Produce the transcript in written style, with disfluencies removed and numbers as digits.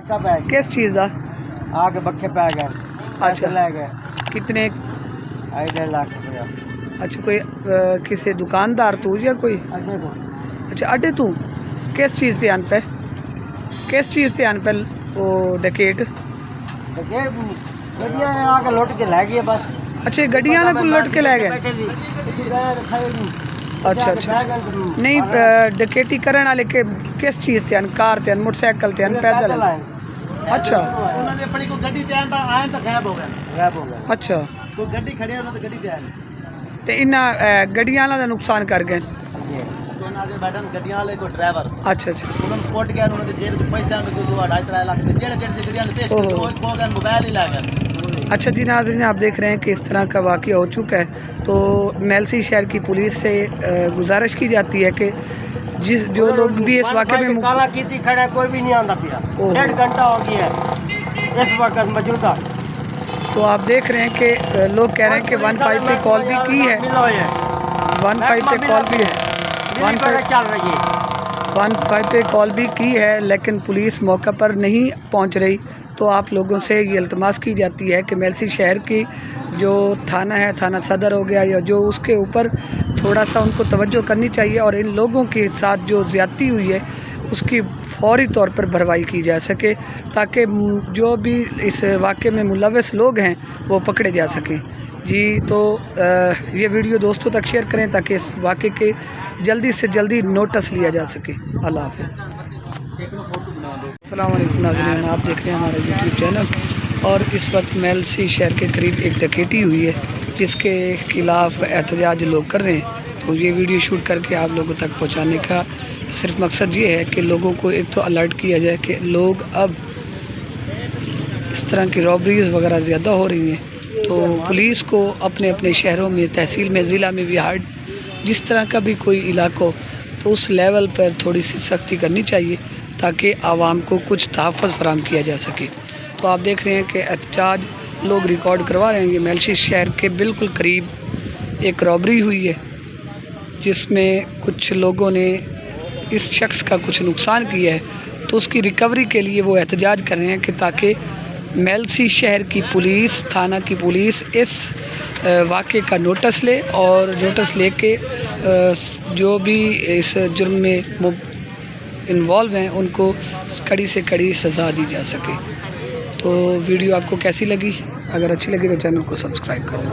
पक्का पै गया किस चीज़ का? आके पक्के पै गए। अच्छा। ले गए कितने? 1.5 लाख रुपया। अच्छा, कोई किसी दुकानदार तू या कोई? अड्डे को अच्छा, अड्डे तू किस चीज़ ते आन पे? किस चीज़ ते आन पे वो डकैत? गड्डियां आके लुट के ले गए बस। अच्छा, गड्डियां ना कुल लुट के ले गए? अच्छा अच्छा। नहीं, डकैती करने वाले के किस चीज़ ते आन? कार ते आन, मोटरसाइकिल ते आन, पैदल आन? अच्छा उन्होंने अपनी को गड्डी ते आन पर आए तो गायब हो गए। अच्छा, तो गड्डी खड़ी है उन्होंने गड्डी ते आन ते इन्हां गड्डियां वाला नुकसान कर गए? तो ना जे बैठन गड्डियां वाले को ड्राइवर अच्छा अच्छा। उन्होंने कोट गया उन्होंने जेब में पैसा में को 2.5-3 लाख रुपए जेड़े जेड़े गड्डियां ने पेश ओहो। किए वो खो गए, मोबाइल ही ला गए। अच्छा जी नाज़रीन, आप देख रहे हैं कि इस तरह का वाक़या हो चुका है। तो मेलसी शहर की पुलिस से गुजारिश की जाती है कि जो लोग भी इस वाक़े में काला कीती खड़ा है, कोई भी नहीं आंदा पिया। ओहो। 1.5 घंटा हो गया है इस वक्त मौजूदा। तो आप देख रहे हैं कि लोग कह रहे हैं कि 15 पे कॉल भी की है, 15 पे कॉल भी है, 15 चल रही है, 15 पे कॉल भी की है, लेकिन पुलिस मौका पर नहीं पहुंच रही। तो आप लोगों से ये इल्तमास की जाती है कि मेलसी शहर की जो थाना है, थाना सदर हो गया या जो उसके ऊपर थोड़ा सा उनको तवज्जो करनी चाहिए और इन लोगों के साथ जो ज़्यादती हुई है उसकी फौरी तौर पर भरवाई की जा सके, ताकि जो भी इस वाक़े में मुलव्वस लोग हैं वो पकड़े जा सकें। जी, तो ये वीडियो दोस्तों तक शेयर करें ताकि इस वाक़े के जल्दी से जल्दी नोटिस लिया जा सके। अल्लाह हाफ़िज़। अस्सलाम वालेकुम नाज़रीन, आप देख रहे हैं हमारा यूट्यूब चैनल। और इस वक्त मेलसी शहर के करीब एक डकैती हुई है जिसके ख़िलाफ़ एहतजाज लोग कर रहे हैं। तो ये वीडियो शूट करके आप लोगों तक पहुंचाने का सिर्फ मकसद ये है कि लोगों को एक तो अलर्ट किया जाए कि लोग अब इस तरह की रॉबरीज़ वगैरह ज़्यादा हो रही हैं। तो पुलिस को अपने अपने शहरों में, तहसील में, ज़िला में, विहार, जिस तरह का भी कोई इलाका हो तो उस लेवल पर थोड़ी सी सख्ती करनी चाहिए ताकि आवाम को कुछ तहफ़्फ़ुज़ फराहम किया जा सके। तो आप देख रहे हैं कि एहतजाज लोग रिकॉर्ड करवा रहे हैं कि मेलसी शहर के बिल्कुल करीब एक रॉबरी हुई है जिसमें कुछ लोगों ने इस शख्स का कुछ नुकसान किया है। तो उसकी रिकवरी के लिए वो एहतजाज कर रहे हैं कि ताकि मेलसी शहर की पुलिस, थाना की पुलिस इस वाक़े का नोटिस ले और नोटिस लेके जो भी इस जुर्म में इन्वॉल्व हैं उनको कड़ी से कड़ी सज़ा दी जा सके। तो वीडियो आपको कैसी लगी? अगर अच्छी लगी तो चैनल को सब्सक्राइब करना।